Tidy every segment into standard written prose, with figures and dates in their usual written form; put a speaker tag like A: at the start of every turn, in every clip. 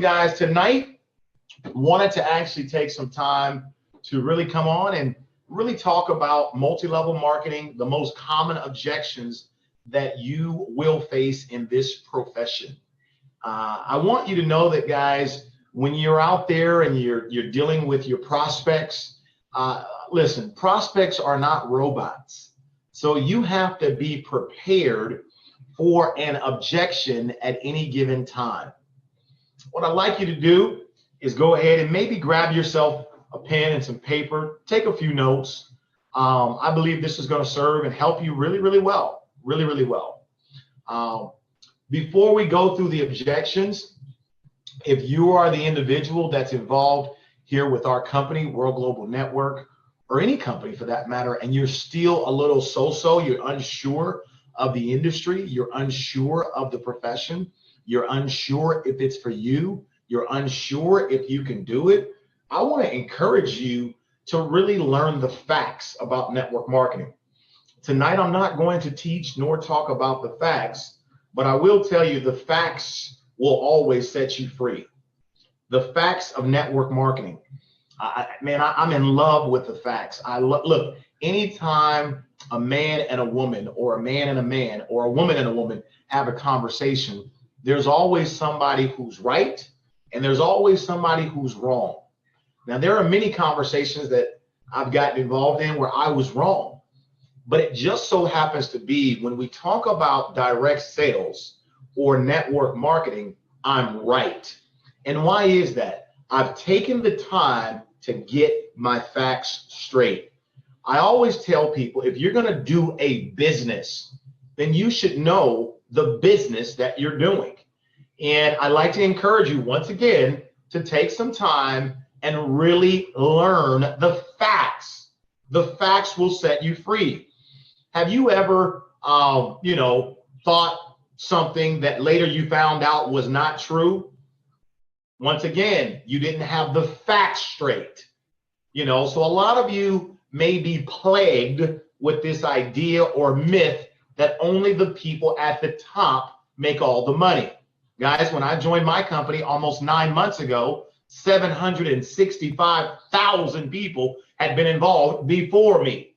A: guys, tonight wanted to actually take some time to really come on and really talk about multi-level marketing, the most common objections that you will face in this profession. I want you to know that, guys, when you're out there and you're dealing with your prospects, listen, prospects are not robots. So you have to be prepared for an objection at any given time. What I'd like you to do is go ahead and maybe grab yourself a pen and some paper, take a few notes. I believe this is going to serve and help you really well, really well. Before we go through the objections, if you are the individual that's involved here with our company, World Global Network, or any company for that matter, and you're still a little so-so, you're unsure of the industry, you're unsure of the profession, you're unsure if it's for you, you're unsure if you can do it, I want to encourage you to really learn the facts about network marketing. Tonight, I'm not going to teach nor talk about the facts, but I will tell you the facts will always set you free. The facts of network marketing. I'm in love with the facts. Look, anytime a man and a woman, or a man and a man, or a woman and a woman have a conversation, there's always somebody who's right, and there's always somebody who's wrong. Now, there are many conversations that I've gotten involved in where I was wrong, but it just so happens to be when we talk about direct sales or network marketing, I'm right. And why is that? I've taken the time to get my facts straight. I always tell people, if you're going to do a business, then you should know the business that you're doing. And I like to encourage you once again to take some time and really learn the facts. The facts will set you free. Have you ever, thought something that later you found out was not true? Once again, you didn't have the facts straight. So a lot of you may be plagued with this idea or myth that only the people at the top make all the money. Guys, when I joined my company almost 9 months ago, 765,000 people had been involved before me.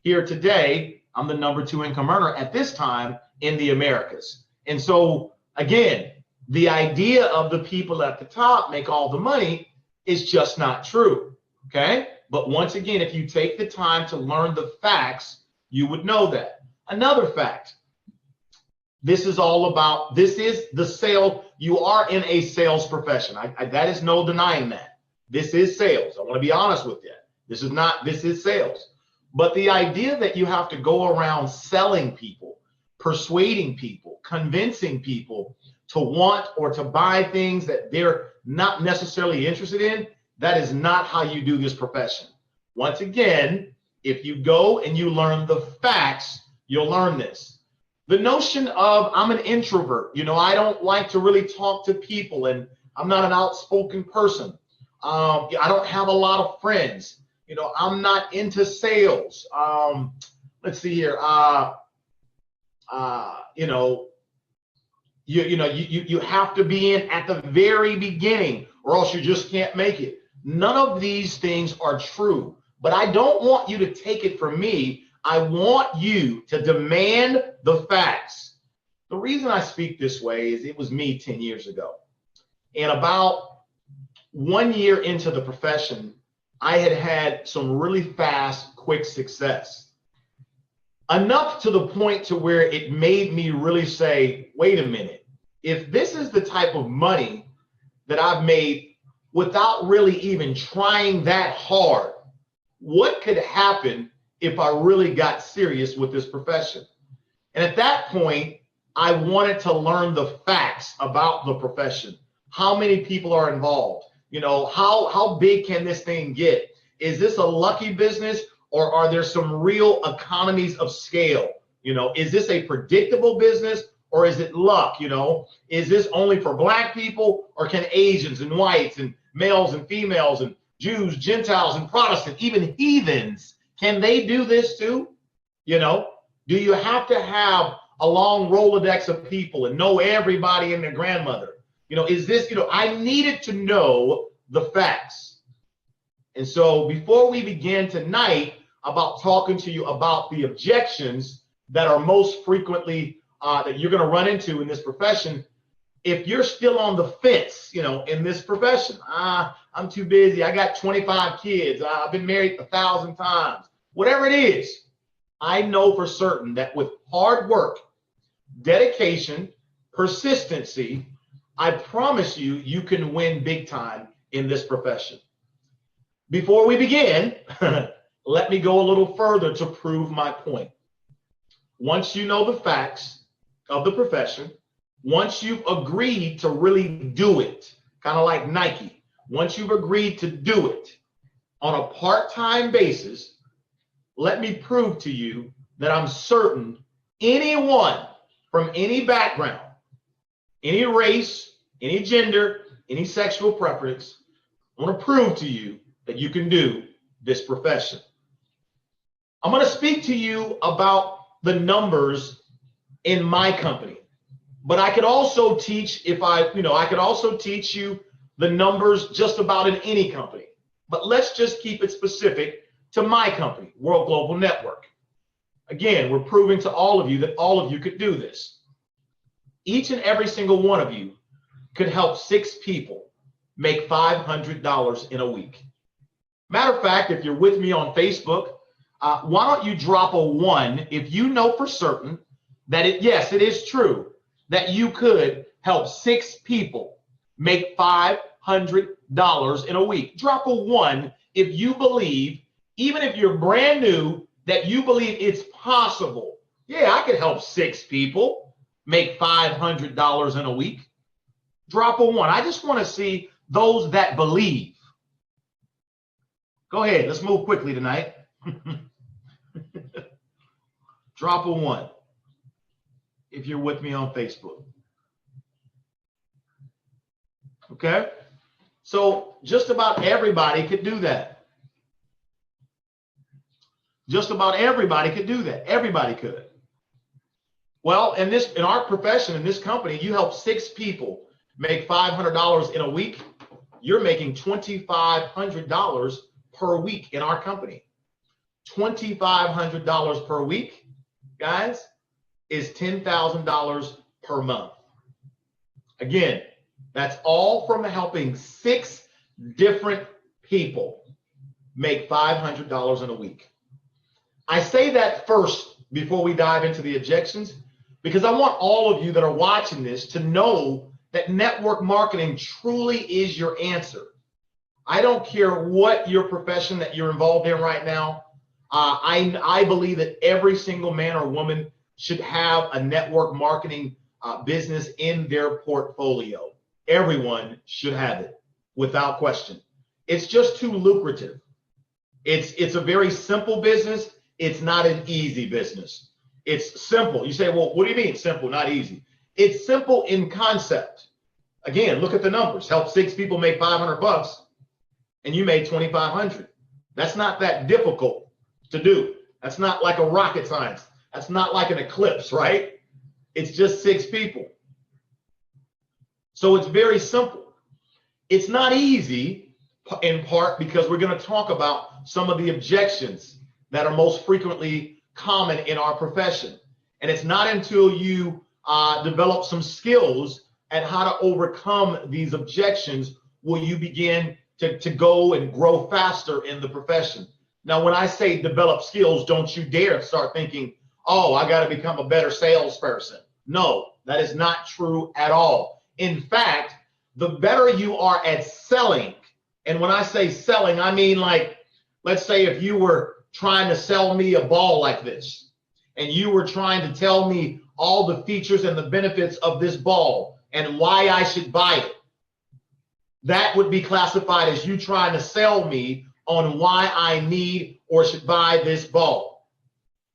A: Here today, I'm the number 2 income earner at this time in the Americas. And so, again, the idea of the people at the top make all the money is just not true, okay? But once again, if you take the time to learn the facts, you would know that. Another fact, this is the sale. You are in a sales profession. That is no denying that. This is sales. I want to be honest with you. This is sales. But the idea that you have to go around selling people, persuading people, convincing people to want or to buy things that they're not necessarily interested in, that is not how you do this profession. Once again, if you go and you learn the facts, you'll learn this. The notion of I'm an introvert, I don't like to really talk to people, and I'm not an outspoken person. I don't have a lot of friends. I'm not into sales. Let's see here. You have to be in at the very beginning, or else you just can't make it. None of these things are true, but I don't want you to take it from me. I want you to demand the facts. The reason I speak this way is it was me 10 years ago. And about 1 year into the profession, I had some really fast, quick success. Enough to the point to where it made me really say, wait a minute, if this is the type of money that I've made without really even trying that hard, what could happen if I really got serious with this profession? And at that point, I wanted to learn the facts about the profession. How many people are involved? How big can this thing get? Is this a lucky business, or are there some real economies of scale? Is this a predictable business, or is it luck? Is this only for Black people, or can Asians and whites and males and females and Jews, Gentiles and Protestants, even heathens, can they do this too? Do you have to have a long Rolodex of people and know everybody and their grandmother? Is this, I needed to know the facts. And so before we begin tonight about talking to you about the objections that are most frequently that you're going to run into in this profession, if you're still on the fence, in this profession, I'm too busy. I got 25 kids. I've been married 1,000 times. Whatever it is, I know for certain that with hard work, dedication, persistency, I promise you, you can win big time in this profession. Before we begin, let me go a little further to prove my point. Once you know the facts of the profession, once you've agreed to really do it, kind of like Nike, once you've agreed to do it on a part-time basis, let me prove to you that I'm certain anyone from any background, any race, any gender, any sexual preference, I want to prove to you that you can do this profession. I'm going to speak to you about the numbers in my company, but I could also teach I could also teach you the numbers just about in any company, but let's just keep it specific to my company, World Global Network. Again, we're proving to all of you that all of you could do this. Each and every single one of you could help 6 people make $500 in a week. Matter of fact, if you're with me on Facebook, why don't you drop a 1 if you know for certain that yes, it is true that you could help 6 people make $500 in a week. Drop a 1 if you believe, even if you're brand new, that you believe it's possible. Yeah, I could help 6 people make $500 in a week. Drop a 1. I just want to see those that believe. Go ahead. Let's move quickly tonight. Drop a 1 if you're with me on Facebook. Okay? So just about everybody could do that. Just about everybody could do that. Everybody could. Well, in our profession, in this company, you help 6 people make $500 in a week. You're making $2,500 per week in our company. $2,500 per week, guys, is $10,000 per month. Again, that's all from helping 6 different people make $500 in a week. I say that first before we dive into the objections, because I want all of you that are watching this to know that network marketing truly is your answer. I don't care what your profession that you're involved in right now. I believe that every single man or woman should have a network marketing business in their portfolio. Everyone should have it without question. It's just too lucrative. It's a very simple business. It's not an easy business. It's simple. You say, well, what do you mean simple, not easy? It's simple in concept. Again, look at the numbers. Help 6 people make $500 and you made $2,500. That's not that difficult to do. That's not like a rocket science. That's not like an eclipse, right? It's just 6 people. So it's very simple. It's not easy in part because we're going to talk about some of the objections that are most frequently common in our profession. And it's not until you develop some skills at how to overcome these objections will you begin to go and grow faster in the profession. Now, when I say develop skills, don't you dare start thinking, oh, I got to become a better salesperson. No, that is not true at all. In fact, the better you are at selling, and when I say selling, I mean like, let's say if you were trying to sell me a ball like this, and you were trying to tell me all the features and the benefits of this ball and why I should buy it, that would be classified as you trying to sell me on why I need or should buy this ball.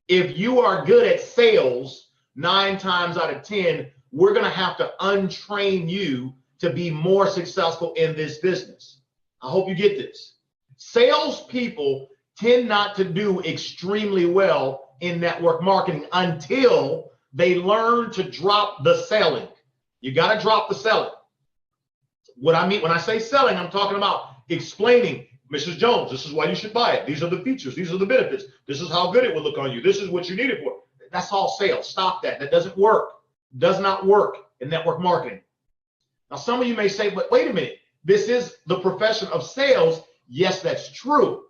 A: If you are good at sales, 9 times out of 10, we're going to have to untrain you to be more successful in this business. I hope you get this. Salespeople tend not to do extremely well in network marketing until they learn to drop the selling. You got to drop the selling. What I mean when I say selling, I'm talking about explaining, Mrs. Jones, this is why you should buy it. These are the features. These are the benefits. This is how good it will look on you. This is what you need it for. That's all sales. Stop that. That doesn't work. Does not work in network marketing. Now, some of you may say, but wait a minute. This is the profession of sales. Yes, that's true.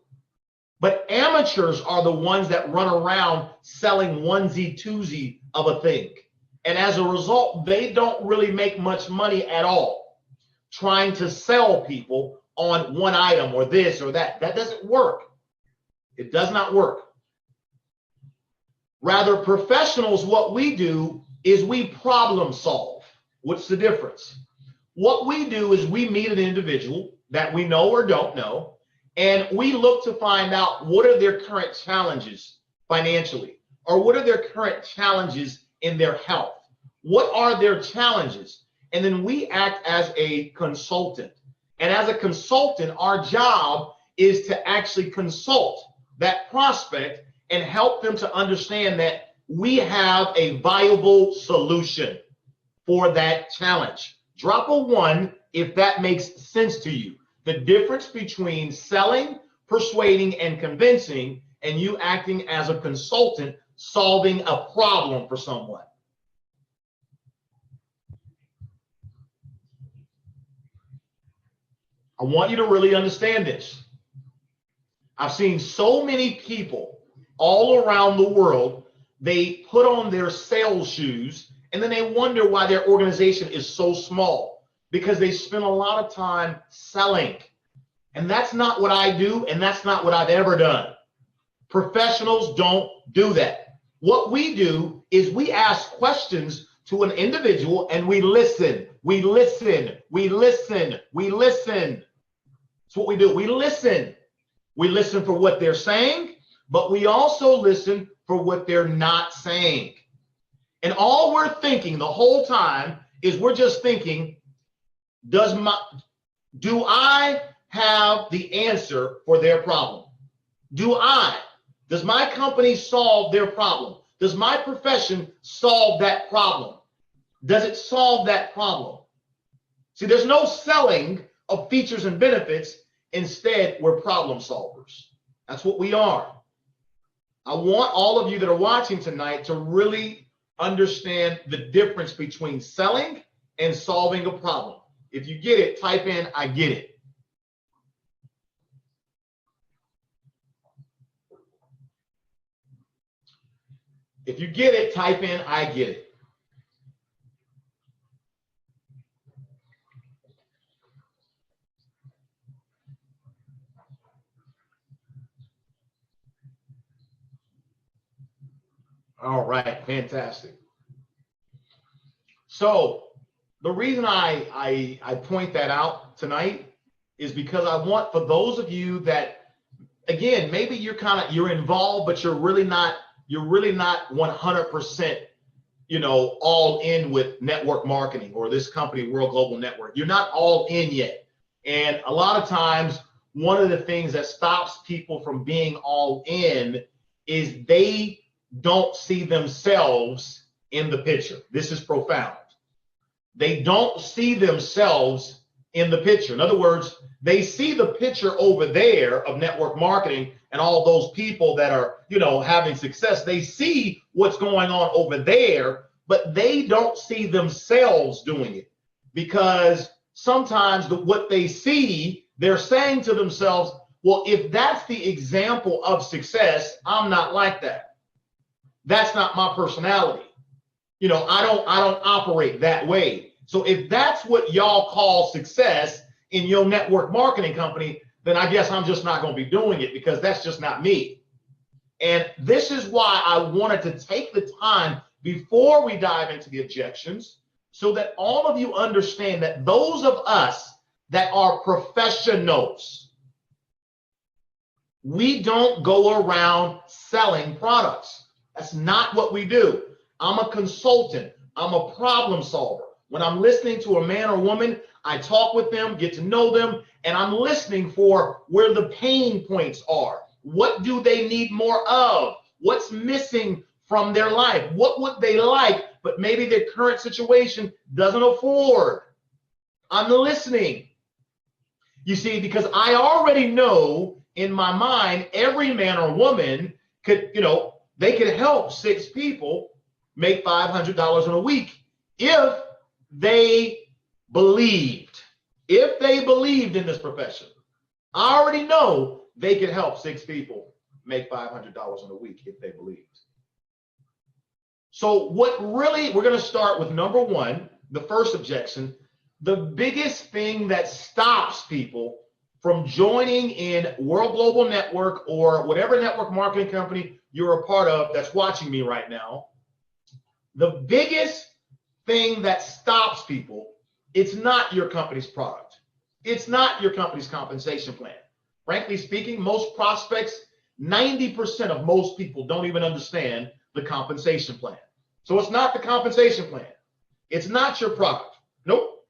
A: But amateurs are the ones that run around selling onesie twosie of a thing. And as a result, they don't really make much money at all trying to sell people on one item or this or that. That doesn't work. It does not work. Rather, professionals, what we do is we problem solve. What's the difference? What we do is we meet an individual that we know or don't know, and we look to find out what are their current challenges financially, or what are their current challenges in their health. What are their challenges? And then we act as a consultant. And as a consultant, our job is to actually consult that prospect and help them to understand that we have a viable solution for that challenge. Drop a 1 if that makes sense to you. The difference between selling, persuading, and convincing, and you acting as a consultant solving a problem for someone. I want you to really understand this. I've seen so many people all around the world, they put on their sales shoes and then they wonder why their organization is so small, because they spend a lot of time selling. And that's not what I do, and that's not what I've ever done. Professionals don't do that. What we do is we ask questions to an individual and we listen. We listen. We listen. We listen. That's what we do. We listen. We listen for what they're saying, but we also listen for what they're not saying. And all we're thinking the whole time is we're just thinking, do I have the answer for their problem? Does my company solve their problem? Does my profession solve that problem? Does it solve that problem? See, there's no selling of features and benefits. Instead, we're problem solvers. That's what we are. I want all of you that are watching tonight to really understand the difference between selling and solving a problem. If you get it, type in, I get it. If you get it, type in, I get it. All right, fantastic. So the reason I point that out tonight is because I want, for those of you that, again, maybe you're involved, but you're really not 100%, all in with network marketing or this company, World Global Network. You're not all in yet. And a lot of times, one of the things that stops people from being all in is they don't see themselves in the picture. This is profound. They don't see themselves in the picture. In other words, they see the picture over there of network marketing and all those people that are, having success. They see what's going on over there, but they don't see themselves doing it, because sometimes what they see, they're saying to themselves, well, if that's the example of success, I'm not like that. That's not my personality. I don't operate that way. So if that's what y'all call success in your network marketing company, then I guess I'm just not going to be doing it, because that's just not me. And this is why I wanted to take the time before we dive into the objections, so that all of you understand that those of us that are professionals, we don't go around selling products. That's not what we do. I'm a consultant. I'm a problem solver. When I'm listening to a man or woman, I talk with them, get to know them, and I'm listening for where the pain points are. What do they need more of? What's missing from their life? What would they like, but maybe their current situation doesn't afford? I'm listening. You see, because I already know in my mind, every man or woman could, they could help 6 people make $500 in a week if they believed. If they believed in this profession, I already know they could help 6 people make $500 in a week if they believed. So we're going to start with number 1, the first objection. The biggest thing that stops people from joining in World Global Network or whatever network marketing company you're a part of that's watching me right now, the biggest thing that stops people, it's not your company's product. It's not your company's compensation plan. Frankly speaking, most prospects, 90% of most people don't even understand the compensation plan. So it's not the compensation plan. It's not your product. Nope.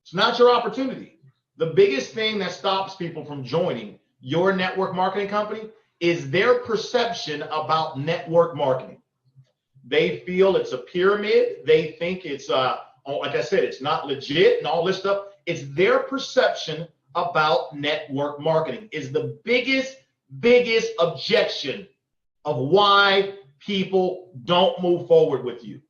A: It's not your opportunity. The biggest thing that stops people from joining your network marketing company is their perception about network marketing. They feel it's a pyramid. They think it's, like I said, it's not legit and all this stuff. It's their perception about network marketing is the biggest objection of why people don't move forward with you.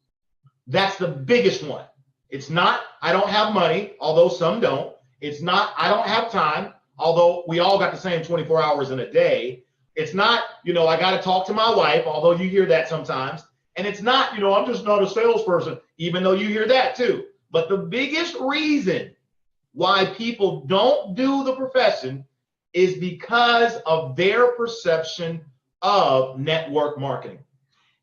A: That's the biggest one. It's not, I don't have money, although some don't. It's not, I don't have time, although we all got the same 24 hours in a day. It's not, I got to talk to my wife, although you hear that sometimes. And it's not, I'm just not a salesperson, even though you hear that too. But the biggest reason why people don't do the profession is because of their perception of network marketing.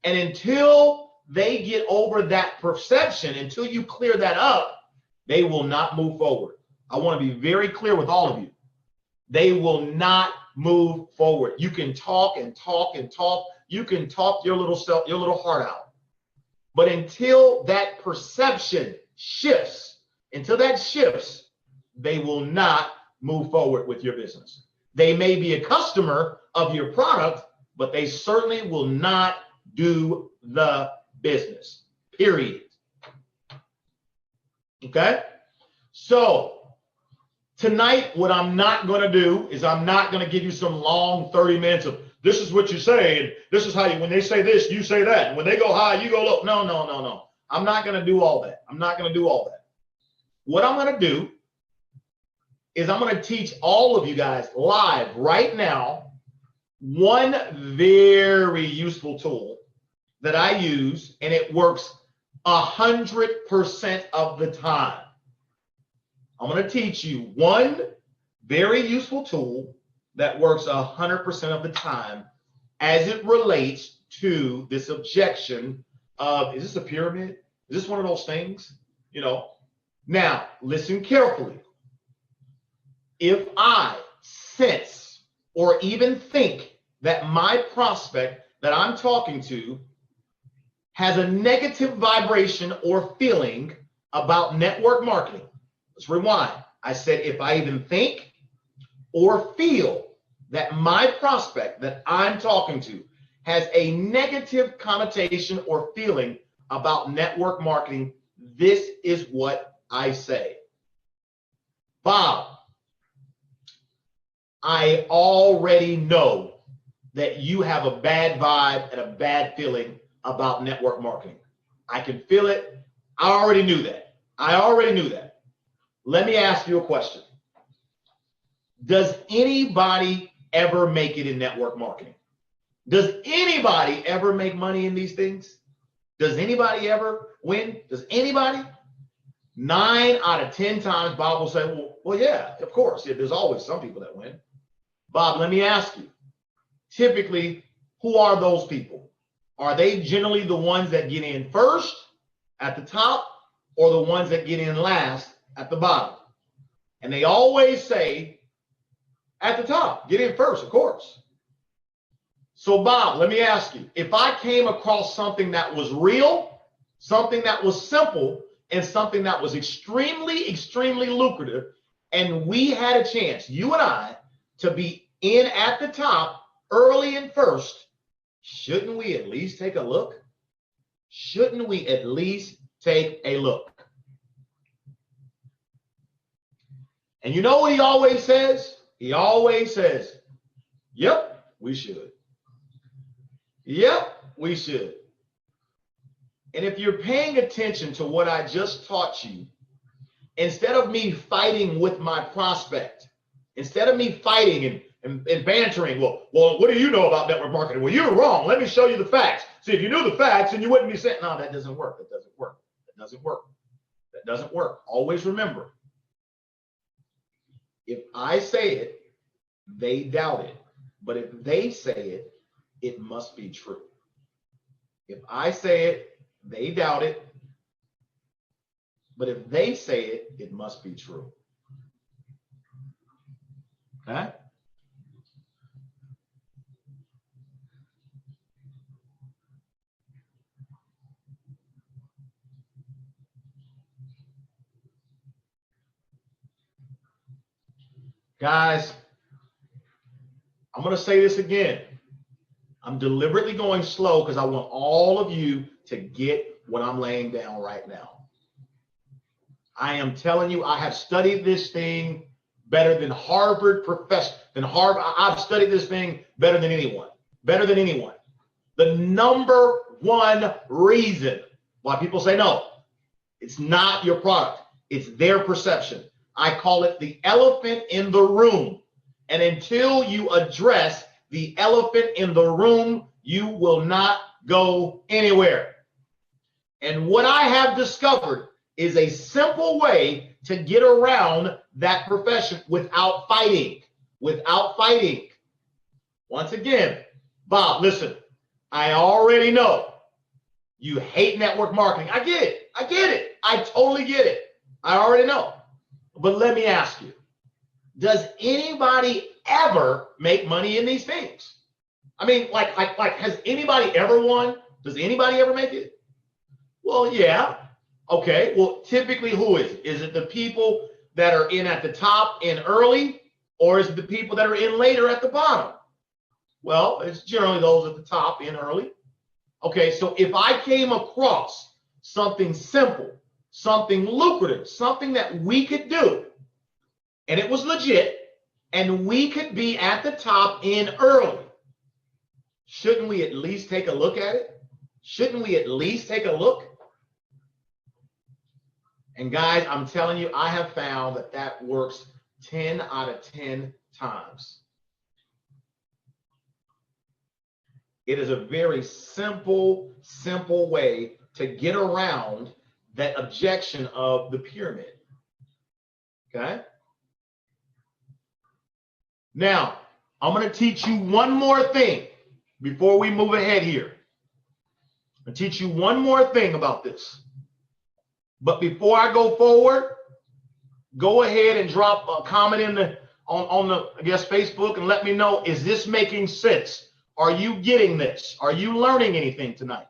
A: And until they get over that perception, until you clear that up, they will not move forward. I want to be very clear with all of you. They will not move forward. You can talk and talk and talk. You can talk your little self, your little heart out. But until that perception shifts, they will not move forward with your business. They may be a customer of your product, but they certainly will not do the business, period. Okay? So tonight, what I'm not going to do is I'm not going to give you some long 30 minutes of this is what you say, and this is how you, when they say this, you say that. And when they go high, you go low. No. I'm not going to do all that. What I'm going to do is I'm going to teach all of you guys live right now one very useful tool that I use, and it works 100% of the time. I'm going to teach you one very useful tool that works 100% of the time as it relates to this objection of, is this a pyramid? Is this one of those things? Now, listen carefully. If I sense or even think that my prospect that I'm talking to has a negative vibration or feeling about network marketing, let's rewind. I said, if I even think or feel that my prospect that I'm talking to has a negative connotation or feeling about network marketing, this is what I say. Bob, I already know that you have a bad vibe and a bad feeling about network marketing. I can feel it. I already knew that. Let me ask you a question. Does anybody ever make it in network marketing? Does anybody ever make money in these things? Does anybody ever win? Does anybody? 9 out of 10 times, Bob will say, well, yeah, of course. Yeah, there's always some people that win. Bob, let me ask you, typically, who are those people? Are they generally the ones that get in first at the top or the ones that get in last at the bottom? And they always say at the top, get in first, of course. So Bob, let me ask you, if I came across something that was real, something that was simple, and something that was extremely, extremely lucrative, and we had a chance, you and I, to be in at the top early and first, shouldn't we at least take a look? Shouldn't we at least take a look? And you know what he always says? He always says, yep, we should. Yep, we should. And if you're paying attention to what I just taught you, instead of me fighting with my prospect, instead of me fighting and bantering, well, what do you know about network marketing? Well, you're wrong. Let me show you the facts. See, if you knew the facts, then you wouldn't be saying, no, that doesn't work. That doesn't work. That doesn't work. That doesn't work. Always remember, if I say it, they doubt it. But if they say it, it must be true. If I say it, they doubt it. But if they say it, it must be true. Okay? Guys, I'm going to say this again. I'm deliberately going slow because I want all of you to get what I'm laying down right now. I am telling you, I have studied this thing better than Harvard professor, I've studied this thing better than anyone, The number one reason why people say no, it's not your product, it's their perception. I call it the elephant in the room. And until you address the elephant in the room, you will not go anywhere. And what I have discovered is a simple way to get around that profession without fighting. Once again, Bob, listen, I already know you hate network marketing. I get it. I totally get it. I already know. But let me ask you, does anybody ever make money in these things? I mean, like has anybody ever won? Does anybody ever make it? Well, yeah. Okay. Well, typically who is it? Is it the people that are in at the top in early, or is it the people that are in later at the bottom? Well, it's generally those at the top in early. Okay. So if I came across something simple, something lucrative, something that we could do, and it was legit, and we could be at the top in early, shouldn't we at least take a look at it? And guys, I'm telling you, I have found that works 10 out of 10 times. It is a very simple way to get around that objection of the pyramid. Okay? Now, I'm going to teach you one more thing before we move ahead here. I'll teach you one more thing about this. But before I go forward, go ahead and drop a comment in on the Facebook and let me know, is this making sense? Are you getting this? Are you learning anything tonight?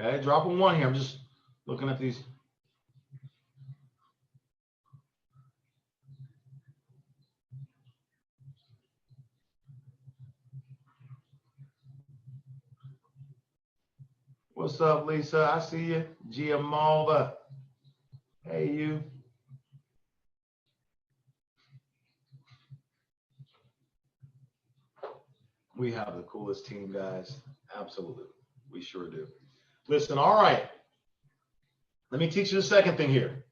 A: Okay, dropping one here. I'm just looking at these. What's up, Lisa? I see you. Giamalva. Hey, you. We have the coolest team, guys. Absolutely. We sure do. Listen, all right. Let me teach you the second thing here.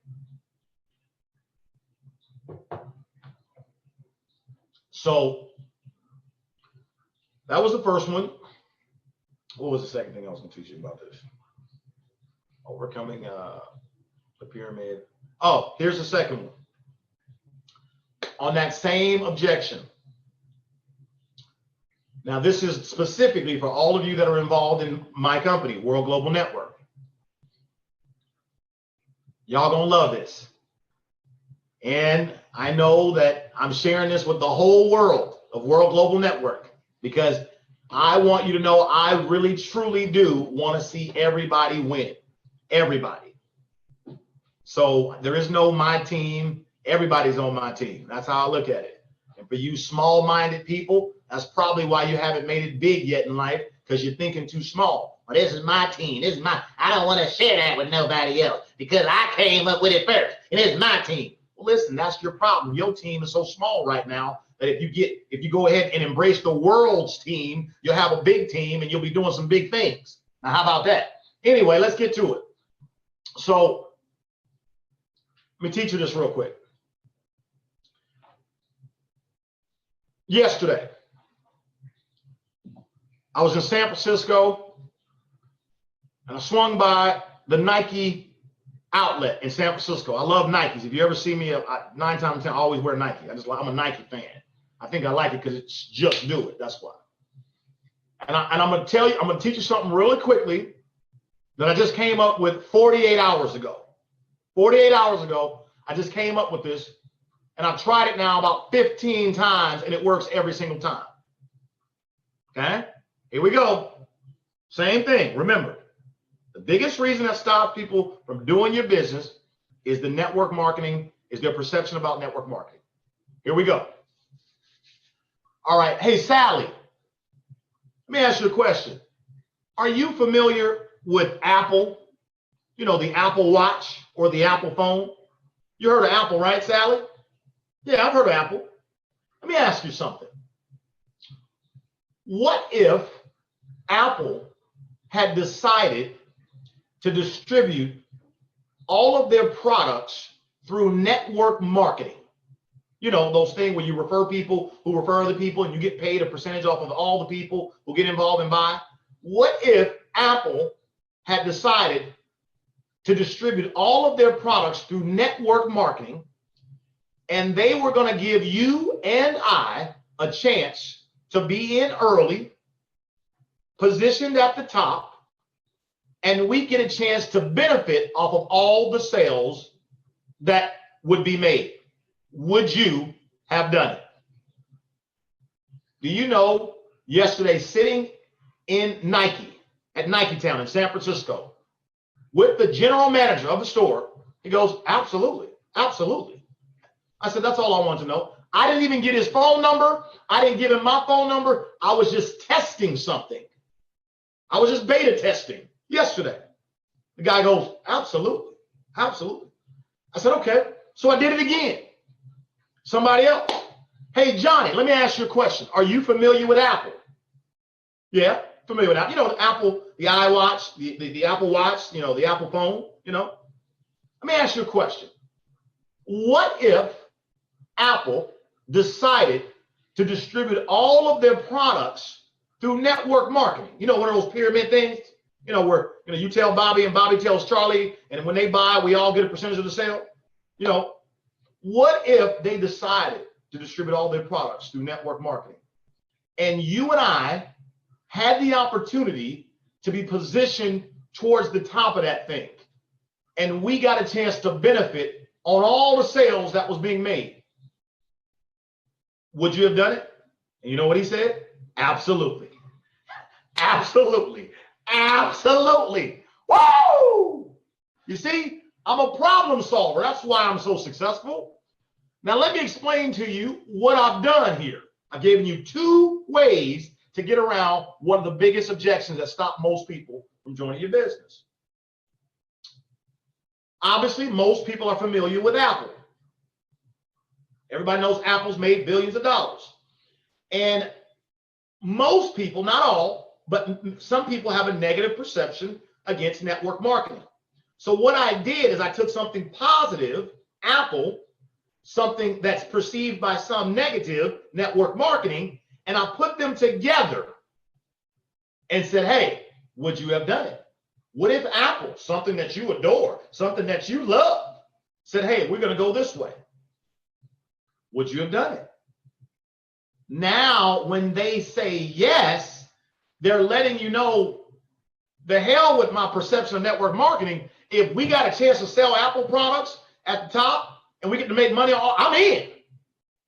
A: So that was the first one. What was the second thing I was going to teach you about this? Overcoming the pyramid. Oh, here's the second one. On that same objection. Now, this is specifically for all of you that are involved in my company, World Global Network. Y'all gonna love this. And I know that I'm sharing this with the whole world of World Global Network because I want you to know I really, truly do want to see everybody win. Everybody. So there is no my team. Everybody's on my team. That's how I look at it. And for you small-minded people, that's probably why you haven't made it big yet in life, because you're thinking too small. Well, this is my team. This is I don't want to share that with nobody else because I came up with it first, and it's my team. Well, listen, that's your problem. Your team is so small right now that if you go ahead and embrace the world's team, you'll have a big team and you'll be doing some big things. Now, how about that? Anyway, let's get to it. So let me teach you this real quick. Yesterday, I was in San Francisco and I swung by the Nike outlet in San Francisco. I love Nikes. If you ever see me, 9 times out of 10, I always wear Nike. I'm a Nike fan. I think I like it because it's just do it. That's why. And I'm going to teach you something really quickly that I just came up with 48 hours ago. 48 hours ago, I just came up with this. And I've tried it now about 15 times, and it works every single time. Okay? Here we go. Same thing. Remember, the biggest reason that stops people from doing your business is the network marketing, is their perception about network marketing. Here we go. All right. Hey, Sally, let me ask you a question. Are you familiar with Apple? You know, the Apple Watch or the Apple phone? You heard of Apple, right, Sally? Yeah, I've heard of Apple. Let me ask you something. What if Apple had decided to distribute all of their products through network marketing? You know, those things where you refer people who refer other people and you get paid a percentage off of all the people who get involved and buy. What if Apple had decided to distribute all of their products through network marketing, and they were going to give you and I a chance to be in early, positioned at the top, and we get a chance to benefit off of all the sales that would be made? Would you have done it? Do you know, yesterday, sitting in Nike, at Nike Town in San Francisco, with the general manager of the store, he goes, absolutely, absolutely. I said, that's all I wanted to know. I didn't even get his phone number. I didn't give him my phone number. I was just testing something. I was just beta testing yesterday. The guy goes, absolutely, absolutely. I said, okay. So I did it again. Somebody else. Hey, Johnny, let me ask you a question. Are you familiar with Apple? Yeah, familiar with Apple. You know, Apple, the iWatch, the Apple Watch, you know, the Apple phone, you know. Let me ask you a question. What if Apple decided to distribute all of their products through network marketing? You know, one of those pyramid things, you know, where, you know, you tell Bobby and Bobby tells Charlie, and when they buy, we all get a percentage of the sale. You know, what if they decided to distribute all their products through network marketing, and you and I had the opportunity to be positioned towards the top of that thing, and we got a chance to benefit on all the sales that was being made? Would you have done it? And you know what he said? Absolutely. Absolutely. Absolutely. Woo! You see, I'm a problem solver. That's why I'm so successful. Now, let me explain to you what I've done here. I've given you 2 ways to get around one of the biggest objections that stop most people from joining your business. Obviously, most people are familiar with Apple. Everybody knows Apple's made billions of dollars. And most people, not all, but some people have a negative perception against network marketing. So what I did is I took something positive, Apple, something that's perceived by some negative, network marketing, and I put them together and said, hey, would you have done it? What if Apple, something that you adore, something that you love, said, hey, we're going to go this way? Would you have done it? Now, when they say yes, they're letting you know, the hell with my perception of network marketing. If we got a chance to sell Apple products at the top and we get to make money, I'm in.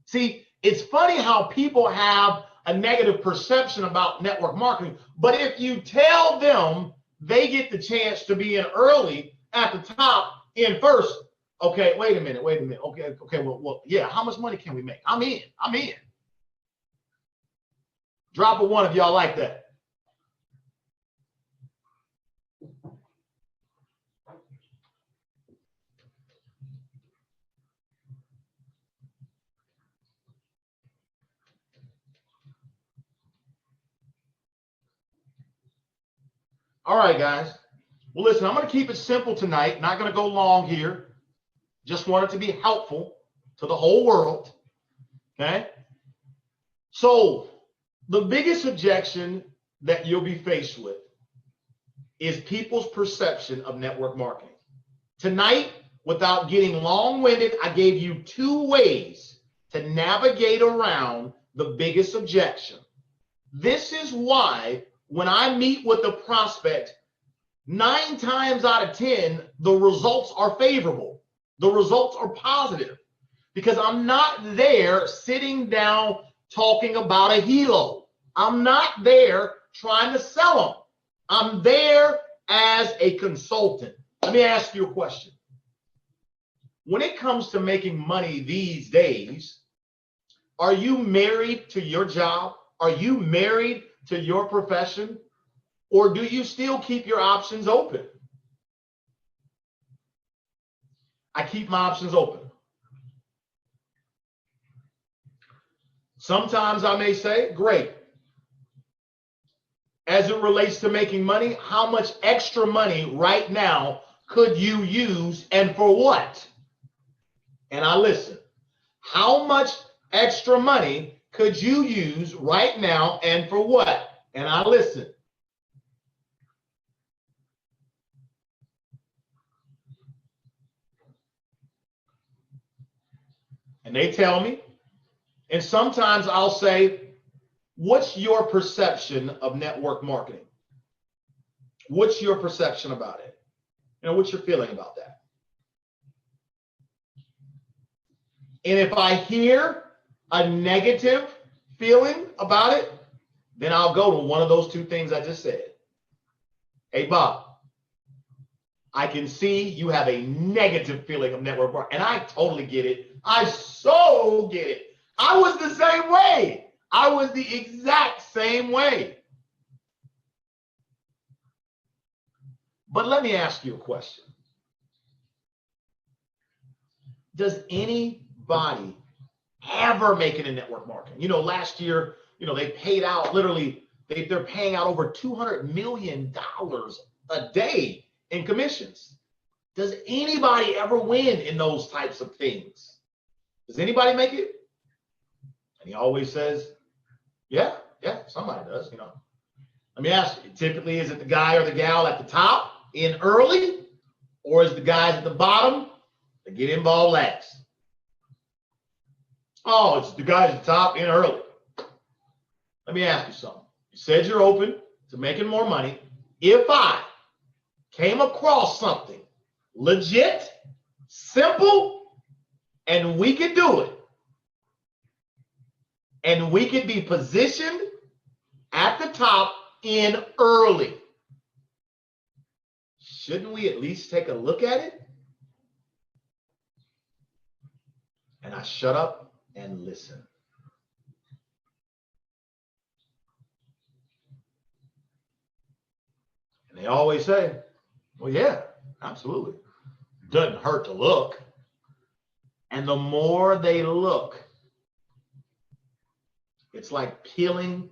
A: See, it's funny how people have a negative perception about network marketing, but if you tell them they get the chance to be in early at the top in first, Okay, wait a minute. Okay, well, yeah, how much money can we make? I'm in. Drop a one if y'all like that. All right, guys. Well, listen, I'm going to keep it simple tonight. Not going to go long here. Just want it to be helpful to the whole world. Okay. So the biggest objection that you'll be faced with is people's perception of network marketing. Tonight, without getting long-winded, I gave you 2 ways to navigate around the biggest objection. This is why when I meet with a prospect, 9 times out of 10, the results are favorable. The results are positive because I'm not there sitting down talking about a helo. I'm not there trying to sell them. I'm there as a consultant. Let me ask you a question. When it comes to making money these days, are you married to your job? Are you married to your profession? Or do you still keep your options open? I keep my options open. Sometimes I may say, great. As it relates to making money, how much extra money right now could you use and for what? And I listen. How much extra money could you use right now and for what? And I listen. And they tell me, and sometimes I'll say, what's your perception of network marketing? What's your perception about it? What's your feeling about that? And if I hear a negative feeling about it, then I'll go to one of those 2 things I just said. Hey, Bob, I can see you have a negative feeling of network marketing, and I totally get it. I so get it. I was the same way. I was the exact same way. But let me ask you a question. Does anybody ever make it in network marketing? Last year, they paid out literally, they're paying out over $200 million a day in commissions. Does anybody ever win in those types of things? Does anybody make it? And he always says, yeah, somebody does, Let me ask you, typically, is it the guy or the gal at the top in early, or is the guys at the bottom that get involved last? Oh, it's the guys at the top in early. Let me ask you something. You said you're open to making more money. If I came across something legit, simple, and we could do it, and we could be positioned at the top in early, shouldn't we at least take a look at it? And I shut up and listen. And they always say, well, yeah, absolutely. Doesn't hurt to look. And the more they look, it's like peeling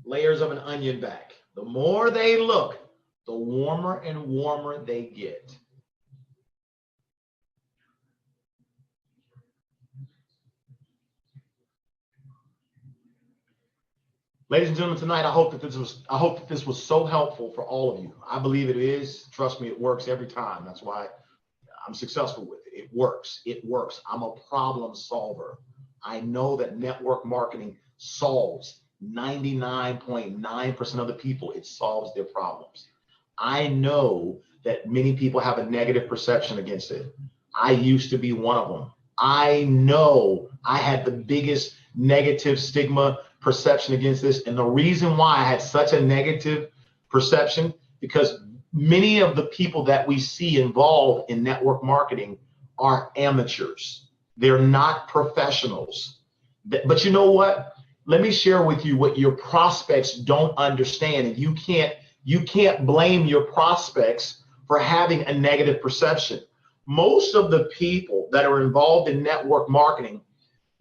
A: layers of an onion back. The more they look, the warmer and warmer they get. Ladies and gentlemen, tonight I hope that this was so helpful for all of you. I believe it is. Trust me, it works every time. That's why I'm successful with it. It works. It works. I'm a problem solver. I know that network marketing solves 99.9% of the people. It solves their problems. I know that many people have a negative perception against it. I used to be one of them. I know I had the biggest negative stigma perception against this. And the reason why I had such a negative perception, because many of the people that we see involved in network marketing are amateurs. They're not professionals. But you know what? Let me share with you what your prospects don't understand. And you can't blame your prospects for having a negative perception. Most of the people that are involved in network marketing,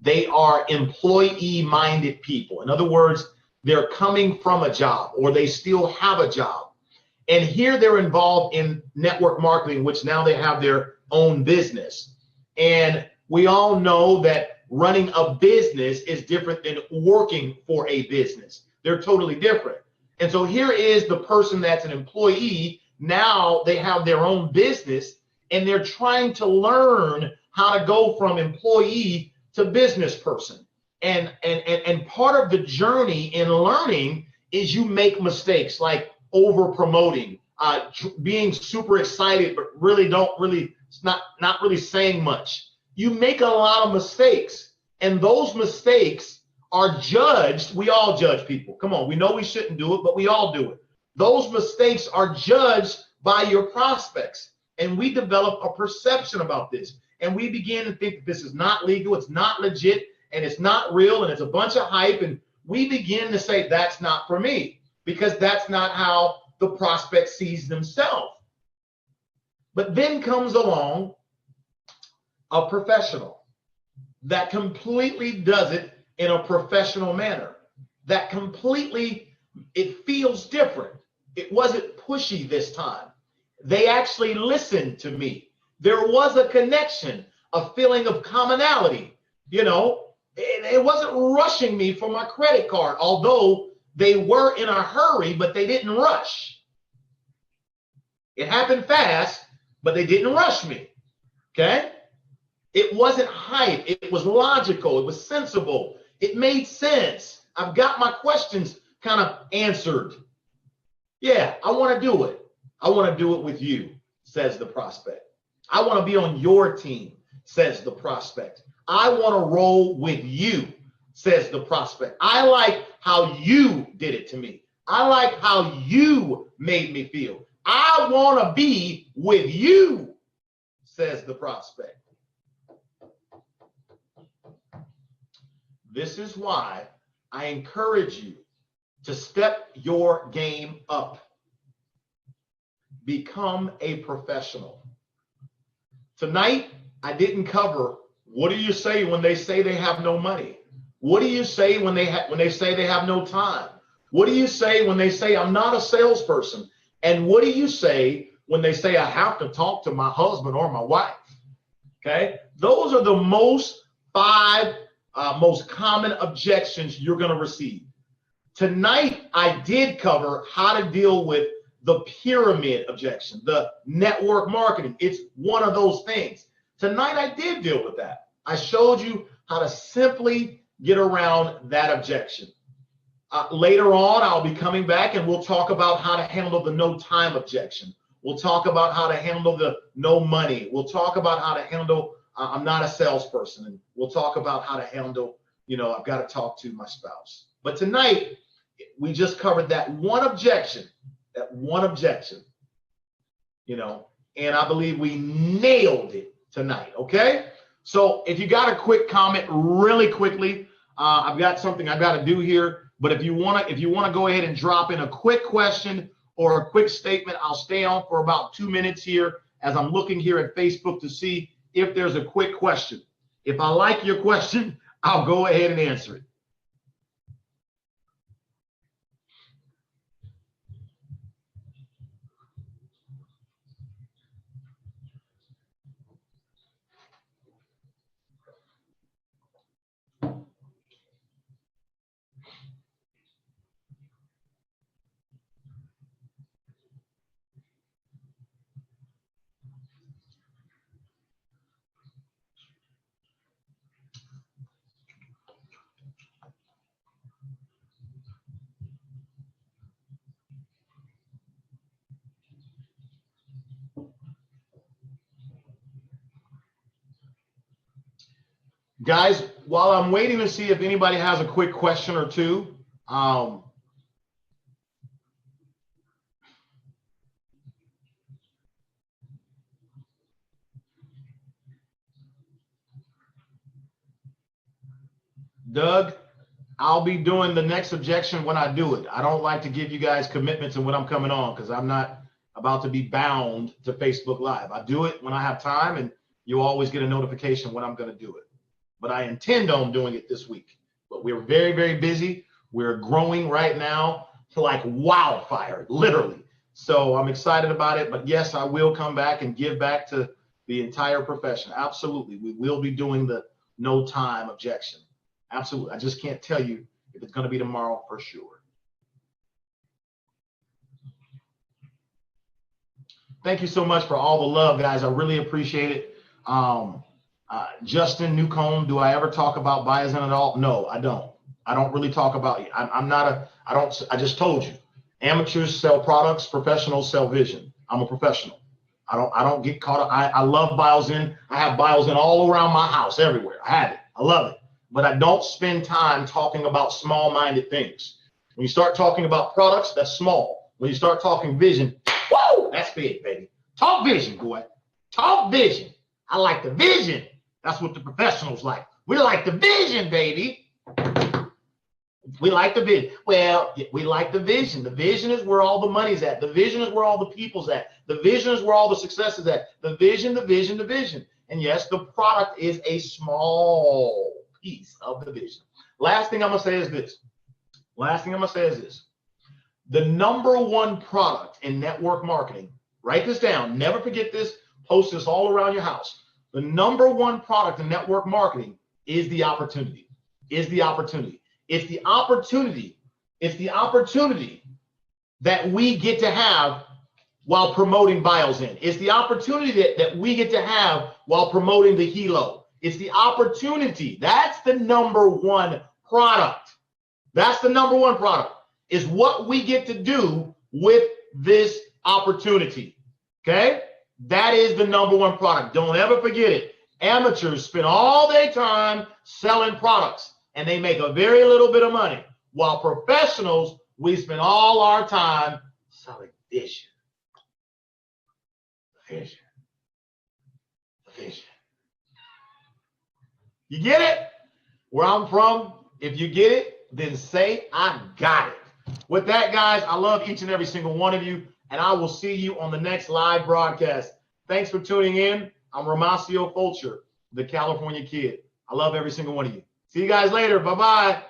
A: they are employee-minded people. In other words, they're coming from a job or they still have a job. And here they're involved in network marketing, which now they have their own business. And we all know that running a business is different than working for a business. They're totally different. And so here is the person that's an employee. Now they have their own business and they're trying to learn how to go from employee to business person. And part of the journey in learning is you make mistakes like over promoting, being super excited, but really not really saying much. You make a lot of mistakes, and those mistakes are judged. We all judge people. Come on, we know we shouldn't do it, but we all do it. Those mistakes are judged by your prospects, and we develop a perception about this, and we begin to think this is not legal, it's not legit, and it's not real, and it's a bunch of hype, and we begin to say that's not for me, because that's not how the prospect sees themselves. But then comes along a professional that completely does it in a professional manner, that completely, it feels different. It wasn't pushy this time. They actually listened to me. There was a connection, a feeling of commonality. You know, it wasn't rushing me for my credit card, although they were in a hurry, but they didn't rush. It happened fast, but they didn't rush me. Okay? It wasn't hype. It was logical. It was sensible. It made sense. I've got my questions kind of answered. Yeah, I want to do it. I want to do it with you, says the prospect. I want to be on your team, says the prospect. I want to roll with you, says the prospect. I like how you did it to me. I like how you made me feel. I want to be with you, says the prospect. This is why I encourage you to step your game up. Become a professional. Tonight, I didn't cover what do you say when they say they have no money? What do you say when they say they have no time? What do you say when they say I'm not a salesperson? And what do you say when they say I have to talk to my husband or my wife? Okay, those are the five most common objections you're going to receive. Tonight, I did cover how to deal with the pyramid objection, the network marketing. It's one of those things. Tonight, I did deal with that. I showed you how to simply get around that objection. Later on, I'll be coming back and we'll talk about how to handle the no time objection. We'll talk about how to handle the no money. We'll talk about how to handle I'm not a salesperson. And we'll talk about how to handle, I've got to talk to my spouse. But tonight, we just covered that one objection, and I believe we nailed it tonight, okay? So if you got a quick comment really quickly, I've got something I've got to do here, but if you want to go ahead and drop in a quick question or a quick statement, I'll stay on for about 2 minutes here as I'm looking here at Facebook to see if there's a quick question. If I like your question, I'll go ahead and answer it. Guys, while I'm waiting to see if anybody has a quick question or two, Doug, I'll be doing the next objection when I do it. I don't like to give you guys commitments and when I'm coming on because I'm not about to be bound to Facebook Live. I do it when I have time, and you always get a notification when I'm going to do it. But I intend on doing it this week. But we're very, very busy. We're growing right now like wildfire, literally. So I'm excited about it. But yes, I will come back and give back to the entire profession. Absolutely. We will be doing the no time objection. Absolutely. I just can't tell you if it's going to be tomorrow for sure. Thank you so much for all the love, guys. I really appreciate it. Justin Newcomb, do I ever talk about bias in at all? No, I don't. I don't really talk about it. I just told you. Amateurs sell products, professionals sell vision. I'm a professional. I don't get caught up. I love BioZen. I have BioZen all around my house, everywhere. I have it. I love it. But I don't spend time talking about small-minded things. When you start talking about products, that's small. When you start talking vision, whoa, that's big, baby. Talk vision, boy. Talk vision. I like the vision. That's what the professionals like. We like the vision, baby. We like the vision. Well, we like the vision. The vision is where all the money's at. The vision is where all the people's at. The vision is where all the success is at. The vision, the vision, the vision. And yes, the product is a small piece of the vision. Last thing I'm going to say is this. The number one product in network marketing, write this down. Never forget this. Post this all around your house. The number one product in network marketing is the opportunity. It's the opportunity that we get to have while promoting BioZen. It's the opportunity that we get to have while promoting the Helo. It's the opportunity. That's the number one product. That's the number one product, is what we get to do with this opportunity. Okay? That is the number one product. Don't ever forget it. Amateurs spend all their time selling products, and they make a very little bit of money. While professionals, we spend all our time selling vision. Vision. Vision. You get it? Where I'm from, if you get it, then say, I got it. With that, guys, I love each and every single one of you, and I will see you on the next live broadcast. Thanks for tuning in. I'm Romacio Fulcher, the California Kid. I love every single one of you. See you guys later. Bye-bye.